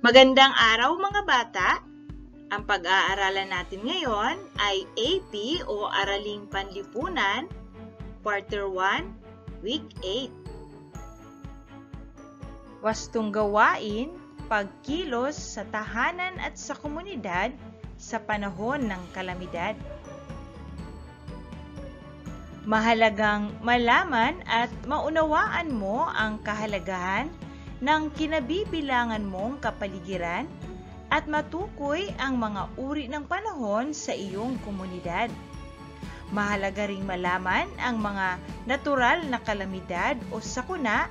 Magandang araw mga bata! Ang pag-aaralan natin ngayon ay AP o Araling Panlipunan, Quarter 1, Week 8. Wastong gawain, pagkilos sa tahanan at sa komunidad sa panahon ng kalamidad. Mahalagang malaman at maunawaan mo ang kahalagahan ng kinabibilangan mong kapaligiran at matukoy ang mga uri ng panahon sa iyong komunidad. Mahalaga ring malaman ang mga natural na kalamidad o sakuna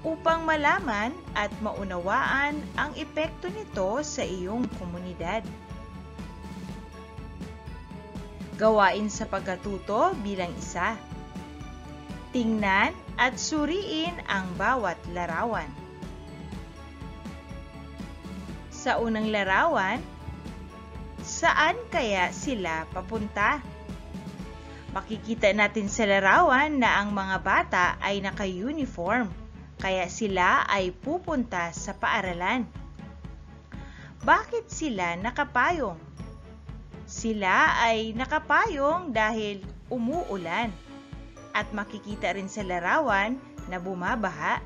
upang malaman at maunawaan ang epekto nito sa iyong komunidad. Gawain sa pagkatuto bilang isa. Tingnan at suriin ang bawat larawan. Sa unang larawan, saan kaya sila papunta? Makikita natin sa larawan na ang mga bata ay naka-uniform, kaya sila ay pupunta sa paaralan. Bakit sila nakapayong? Sila ay nakapayong dahil umuulan at makikita rin sa larawan na bumabaha.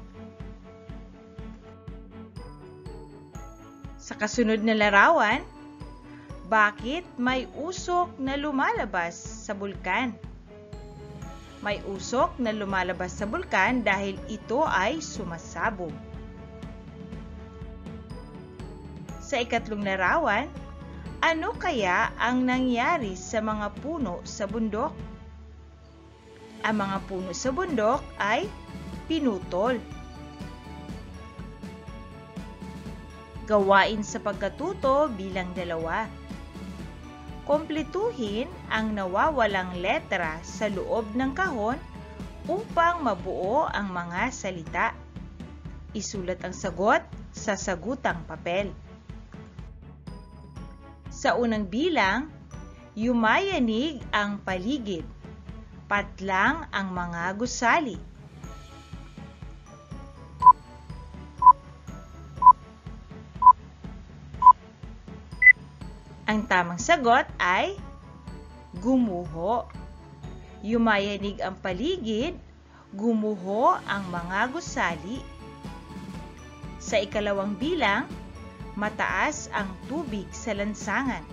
Sa kasunod na larawan, bakit may usok na lumalabas sa bulkan? May usok na lumalabas sa bulkan dahil ito ay sumasabog. Sa ikatlong larawan, ano kaya ang nangyari sa mga puno sa bundok? Ang mga puno sa bundok ay pinutol. Gawain sa pagkatuto bilang 2. Kompletuhin ang nawawalang letra sa loob ng kahon upang mabuo ang mga salita. Isulat ang sagot sa sagutang papel. Sa unang bilang, yumayanig ang paligid. Patlang ang mga gusali. Ang tamang sagot ay gumuho. Yumayanig ang paligid, gumuho ang mga gusali. Sa ikalawang bilang, mataas ang tubig sa lansangan.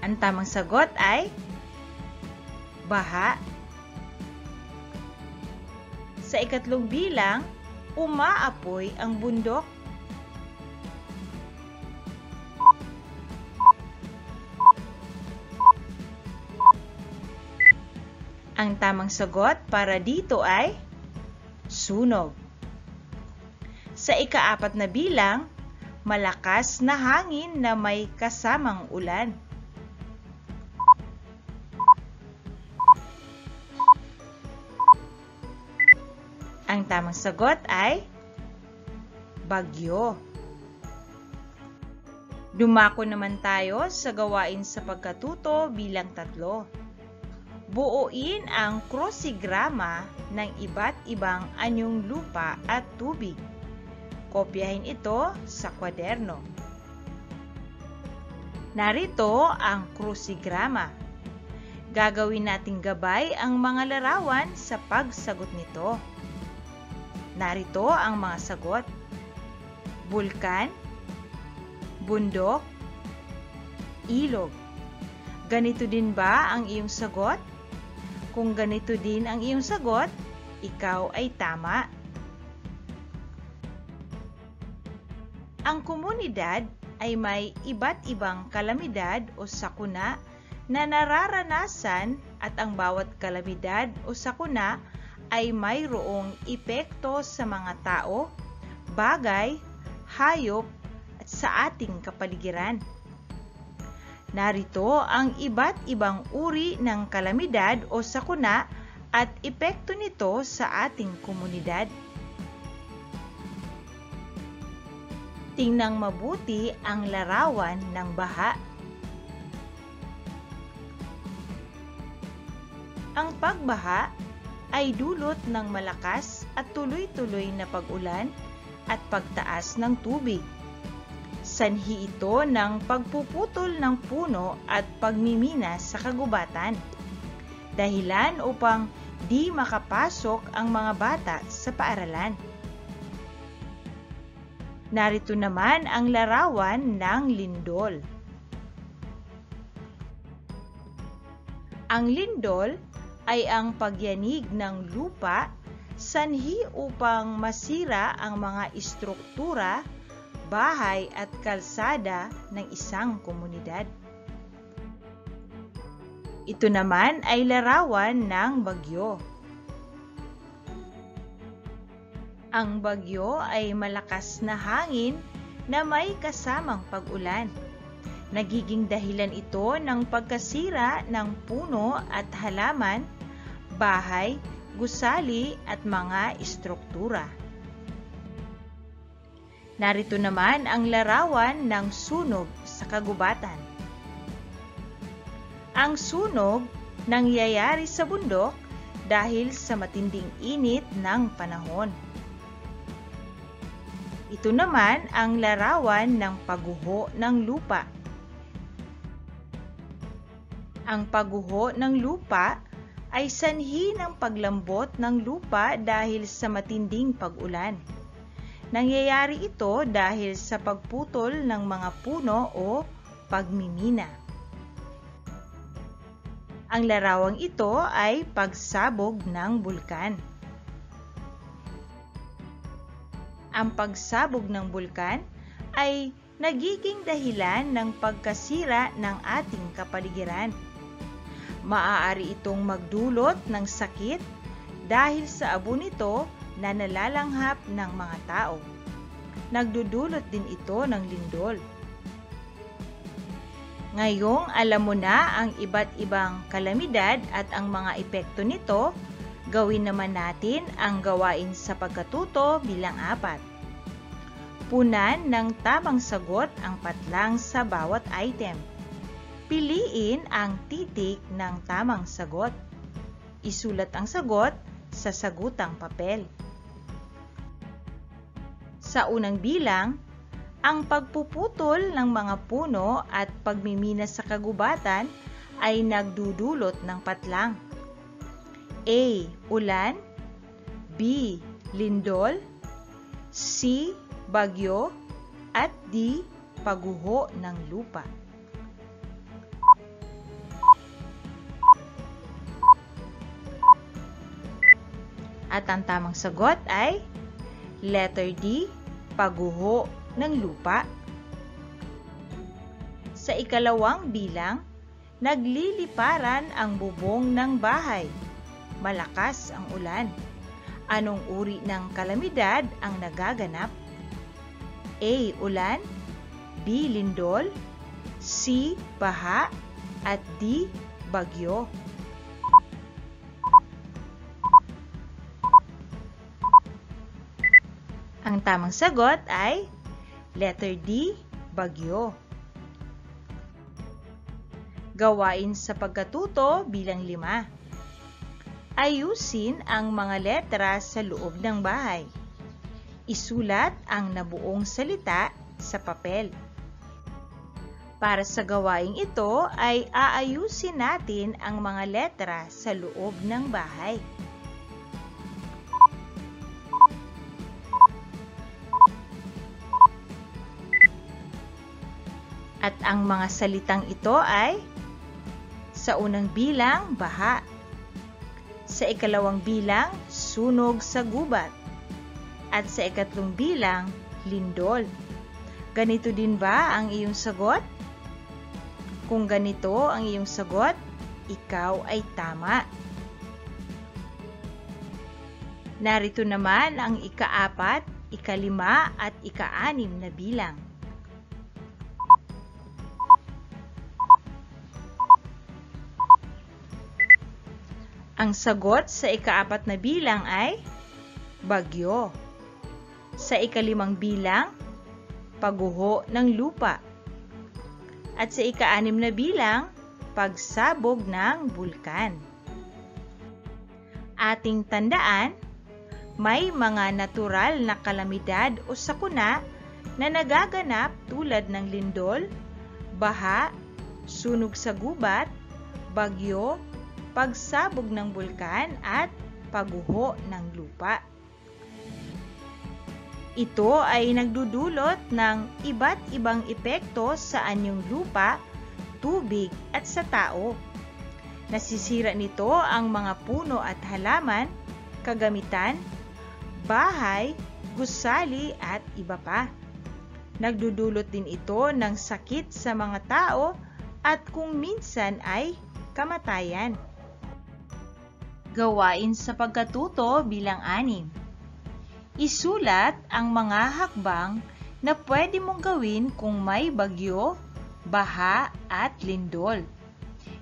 Ang tamang sagot ay baha. Sa ikatlong bilang, umaapoy ang bundok. Ang tamang sagot para dito ay sunog. Sa ika-4 na bilang, malakas na hangin na may kasamang ulan. Ang tamang sagot ay bagyo. Dumako naman tayo sa gawain sa pagkatuto bilang 3. Buuin ang krosigrama ng iba't ibang anyong lupa at tubig. Kopyahin ito sa kwaderno. Narito ang krosigrama. Gagawin nating gabay ang mga larawan sa pagsagot nito. Narito ang mga sagot. Bulkan, bundok, ilog. Ganito din ba ang iyong sagot? Kung ganito din ang iyong sagot, ikaw ay tama. Ang komunidad ay may iba't ibang kalamidad o sakuna na nararanasan at ang bawat kalamidad o sakuna ay mayroong epekto sa mga tao, bagay, hayop at sa ating kapaligiran. Narito ang iba't ibang uri ng kalamidad o sakuna at epekto nito sa ating komunidad. Tingnan mabuti ang larawan ng baha. Ang pagbaha ay dulot ng malakas at tuloy-tuloy na pag-ulan at pagtaas ng tubig. Sanhi ito ng pagpuputol ng puno at pagmimina sa kagubatan. Dahilan upang di makapasok ang mga bata sa paaralan. Narito naman ang larawan ng lindol. Ang lindol ay ang pagyanig ng lupa sanhi upang masira ang mga istruktura, bahay at kalsada ng isang komunidad. Ito naman ay larawan ng bagyo. Ang bagyo ay malakas na hangin na may kasamang pag-ulan. Nagiging dahilan ito ng pagkasira ng puno at halaman, bahay, gusali at mga istruktura. Narito naman ang larawan ng sunog sa kagubatan. Ang sunog nangyayari sa bundok dahil sa matinding init ng panahon. Ito naman ang larawan ng pagguho ng lupa. Ang pagguho ng lupa ay sanhi ng paglambot ng lupa dahil sa matinding pag-ulan. Nangyayari ito dahil sa pagputol ng mga puno o pagmimina. Ang larawang ito ay pagsabog ng bulkan. Ang pagsabog ng bulkan ay nagiging dahilan ng pagkasira ng ating kapaligiran. Maaari itong magdulot ng sakit dahil sa abo nito na nalalanghap ng mga tao. Nagdudulot din ito ng lindol. Ngayong alam mo na ang iba't ibang kalamidad at ang mga epekto nito, gawin naman natin ang gawain sa pagkatuto bilang 4. Punan ng tamang sagot ang patlang sa bawat item. Piliin ang titik ng tamang sagot. Isulat ang sagot sa sagutang papel. Sa unang bilang, ang pagpuputol ng mga puno at pagmimina sa kagubatan ay nagdudulot ng patlang. A. Ulan. B. Lindol. C. Bagyo. At D. Pagguho ng lupa. At ang tamang sagot ay letter D. Pagguho ng lupa. Sa ikalawang bilang, nagliliparan ang bubong ng bahay. Malakas ang ulan. Anong uri ng kalamidad ang nagaganap? A. Ulan. B. Lindol. C. Baha. At D. Bagyo. Ang tamang sagot ay letter D. Bagyo. Gawain sa pagkatuto bilang 5. Ayusin ang mga letra sa loob ng bahay. Isulat ang nabuong salita sa papel. Para sa gawaing ito ay aayusin natin ang mga letra sa loob ng bahay. At ang mga salitang ito ay sa unang bilang, baha. Sa ikalawang bilang, sunog sa gubat. At sa ikatlong bilang, lindol. Ganito din ba ang iyong sagot? Kung ganito ang iyong sagot, ikaw ay tama. Narito naman ang ika-4, ika-5 at ika-6 na bilang. Ang sagot sa ika-4 na bilang ay bagyo. Sa ika-5 bilang, pagguho ng lupa. At sa ika-6 na bilang, pagsabog ng bulkan. Ating tandaan, may mga natural na kalamidad o sakuna na nagaganap tulad ng lindol, baha, sunog sa gubat, bagyo, pagsabog ng bulkan at pagguho ng lupa. Ito ay nagdudulot ng iba't ibang epekto sa anyong lupa, tubig at sa tao. Nasisira nito ang mga puno at halaman, kagamitan, bahay, gusali at iba pa. Nagdudulot din ito ng sakit sa mga tao at kung minsan ay kamatayan. Gawain sa pagkatuto bilang 6. Isulat ang mga hakbang na pwede mong gawin kung may bagyo, baha at lindol.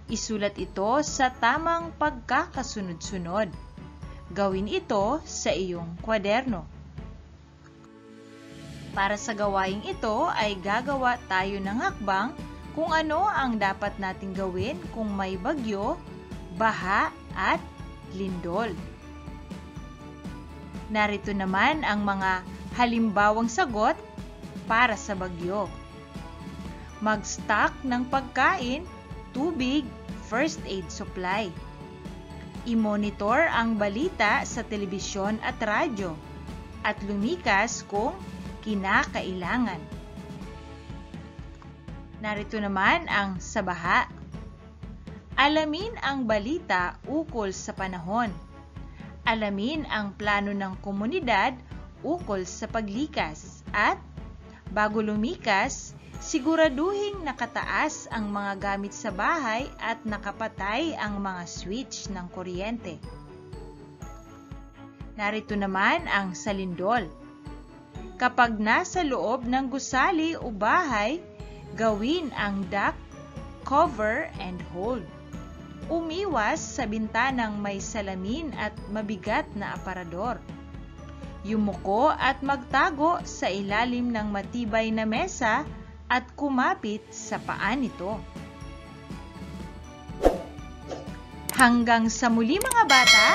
Isulat ito sa tamang pagkakasunod-sunod. Gawin ito sa iyong kwaderno. Para sa gawaing ito ay gagawa tayo ng hakbang kung ano ang dapat nating gawin kung may bagyo, baha at lindol. Narito naman ang mga halimbawang sagot para sa bagyo. Mag-stock ng pagkain, tubig, first aid supply. I-monitor ang balita sa telebisyon at radyo at lumikas kung kinakailangan. Narito naman ang sa baha. Alamin ang balita ukol sa panahon. Alamin ang plano ng komunidad ukol sa paglikas at bago lumikas, siguraduhing nakataas ang mga gamit sa bahay at nakapatay ang mga switch ng kuryente. Narito naman ang sa lindol. Kapag nasa loob ng gusali o bahay, gawin ang duck, cover, and hold. Umiwas sa bintanang may salamin at mabigat na aparador. Yumuko at magtago sa ilalim ng matibay na mesa at kumapit sa paa nito. Hanggang sa muli mga bata,